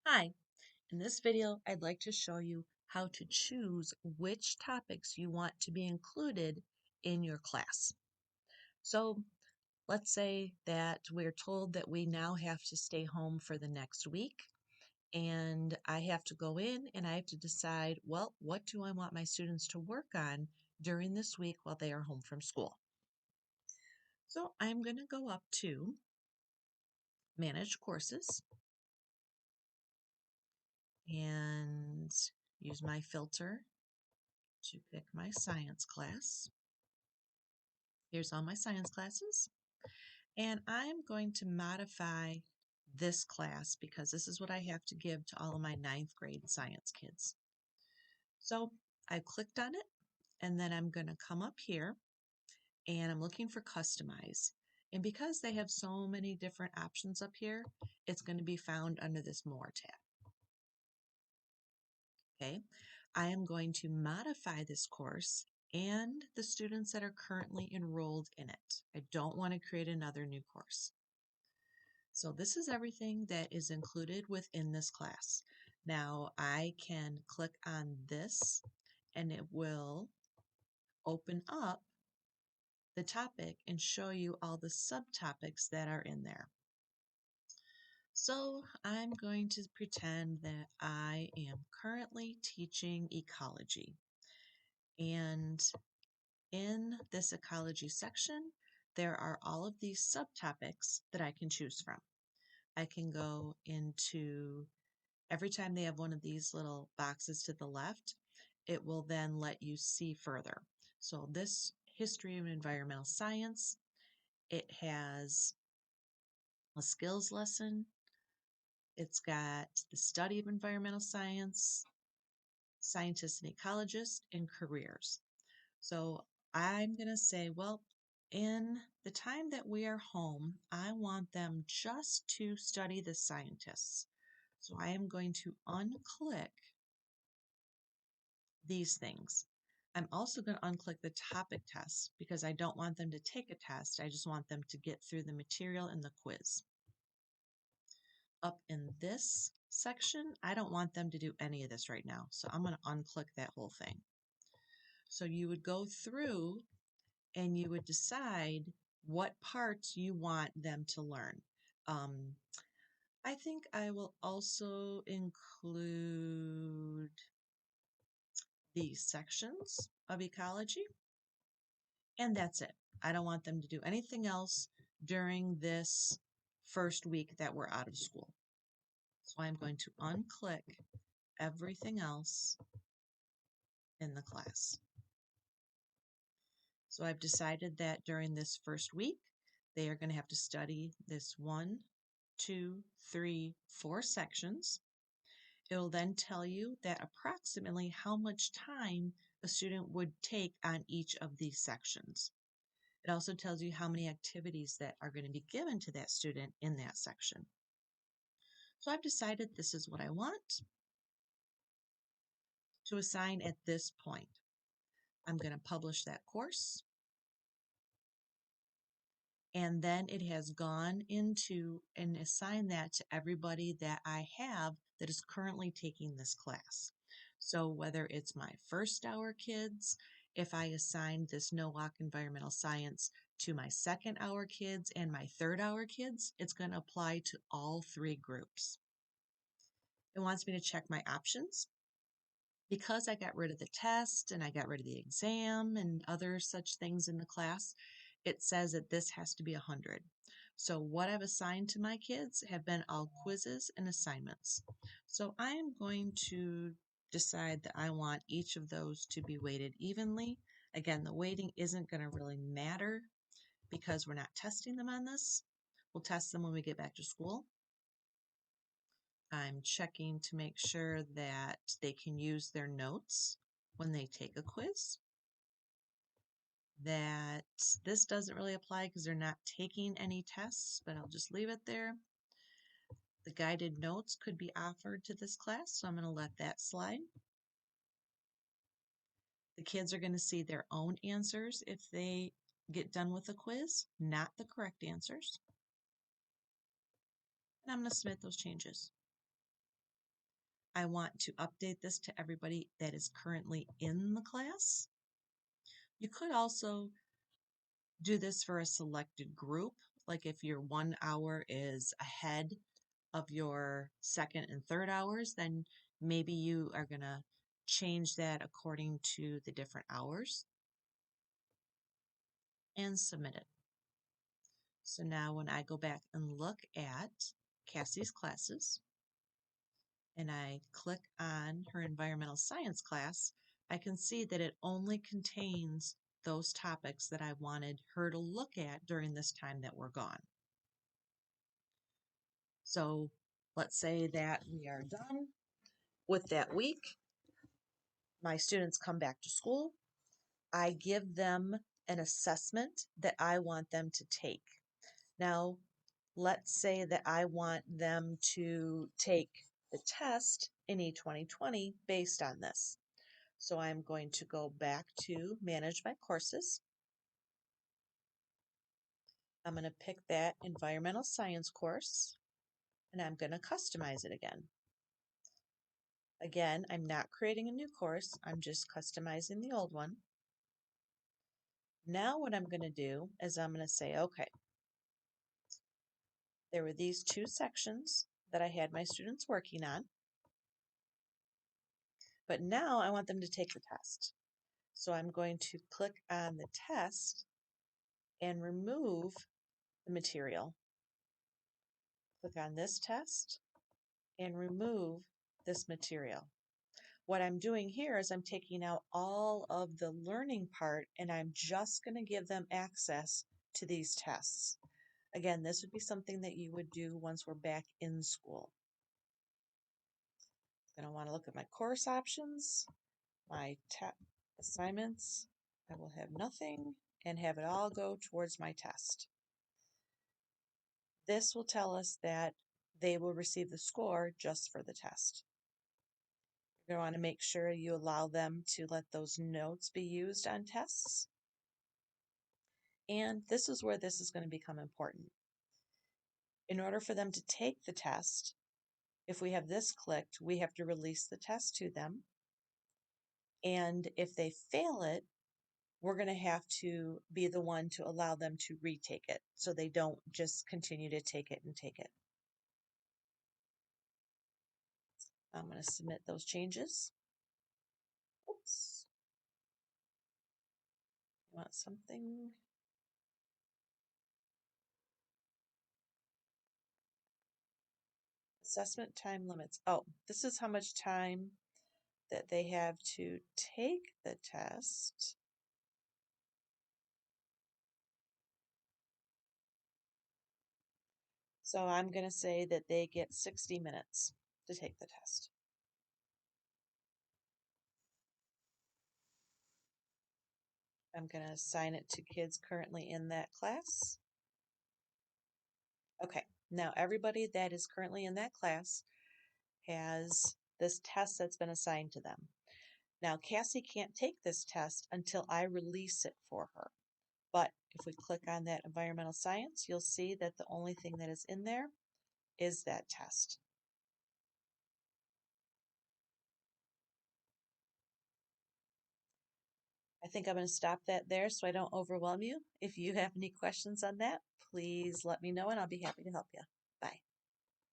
Hi, in this video, I'd like to show you how to choose which topics you want to be included in your class. So let's say that we're told that we now have to stay home for the next week, and I have to go in and I have to decide, well, what do I want my students to work on during this week while they are home from school? So I'm going to go up to Manage Courses and use my filter to pick my science class. Here's all my science classes, and I'm going to modify this class because this is what I have to give to all of my ninth grade science kids. So I clicked on it, and then I'm going to come up here and I'm looking for Customize. And because they have so many different options up here, it's going to be found under this More tab. Okay, I am going to modify this course and the students that are currently enrolled in it. I don't want to create another new course. So this is everything that is included within this class. Now I can click on this and it will open up the topic and show you all the subtopics that are in there. So I'm going to pretend that I am currently teaching ecology. And in this ecology section, there are all of these subtopics that I can choose from. I can go into every time they have one of these little boxes to the left, it will then let you see further. So this history of environmental science, it has a skills lesson. It's got the study of environmental science, scientists and ecologists, and careers. So I'm going to say, well, in the time that we are home, I want them just to study the scientists. So I am going to unclick these things. I'm also going to unclick the topic test because I don't want them to take a test. I just want them to get through the material and the quiz. Up in this section, I don't want them to do any of this right now. So I'm going to unclick that whole thing. So you would go through and you would decide what parts you want them to learn. Um, I think I will also include these sections of ecology. And that's it. I don't want them to do anything else during this first week that we're out of school. So I'm going to unclick everything else in the class. So I've decided that during this first week, they are going to have to study this 1, 2, 3, 4 sections. It will then tell you that approximately how much time a student would take on each of these sections. It also tells you how many activities that are going to be given to that student in that section. So I've decided this is what I want to assign at this point. I'm going to publish that course. And then it has gone into and assigned that to everybody that I have that is currently taking this class. So whether it's my first hour kids, if I assign this No Walk Environmental Science to my second hour kids and my third hour kids, it's going to apply to all 3 groups. It wants me to check my options. Because I got rid of the test and I got rid of the exam and other such things in the class, it says that this has to be 100. So what I've assigned to my kids have been all quizzes and assignments. So I am going to decide that I want each of those to be weighted evenly. Again, the weighting isn't going to really matter because we're not testing them on this. We'll test them when we get back to school. I'm checking to make sure that they can use their notes when they take a quiz. That this doesn't really apply because they're not taking any tests, but I'll just leave it there. The guided notes could be offered to this class, so I'm going to let that slide. The kids are going to see their own answers if they get done with the quiz, not the correct answers. And I'm going to submit those changes. I want to update this to everybody that is currently in the class. You could also do this for a selected group, like if your 1 hour is ahead of your second and third hours, then maybe you are going to change that according to the different hours and submit it. So now when I go back and look at Cassie's classes and I click on her environmental science class, I can see that it only contains those topics that I wanted her to look at during this time that we're gone. So let's say that we are done with that week. My students come back to school. I give them an assessment that I want them to take. Now, let's say that I want them to take the test in E2020 based on this. So I'm going to go back to Manage My Courses. I'm going to pick that environmental science course and I'm going to customize it again. Again, I'm not creating a new course, I'm just customizing the old one. Now what I'm going to do is I'm going to say, okay, there were these two sections that I had my students working on, but now I want them to take the test. So I'm going to click on the test and remove the material. Click on this test and remove this material. What I'm doing here is I'm taking out all of the learning part and I'm just going to give them access to these tests. Again, this would be something that you would do once we're back in school. I'm going to want to look at my course options, my assignments. I will have nothing and have it all go towards my test. This will tell us that they will receive the score just for the test. You're going to want to make sure you allow them to let those notes be used on tests. And this is where this is going to become important. In order for them to take the test, if we have this clicked, we have to release the test to them. And if they fail it, we're going to have to be the one to allow them to retake it so they don't just continue to take it and take it. I'm going to submit those changes. Oops. You want something? Assessment time limits. Oh, this is how much time that they have to take the test. So I'm going to say that they get 60 minutes to take the test. I'm going to assign it to kids currently in that class. Okay, now everybody that is currently in that class has this test that's been assigned to them. Now Cassie can't take this test until I release it for her. But if we click on that environmental science, you'll see that the only thing that is in there is that test. I think I'm going to stop that there so I don't overwhelm you. If you have any questions on that, please let me know and I'll be happy to help you.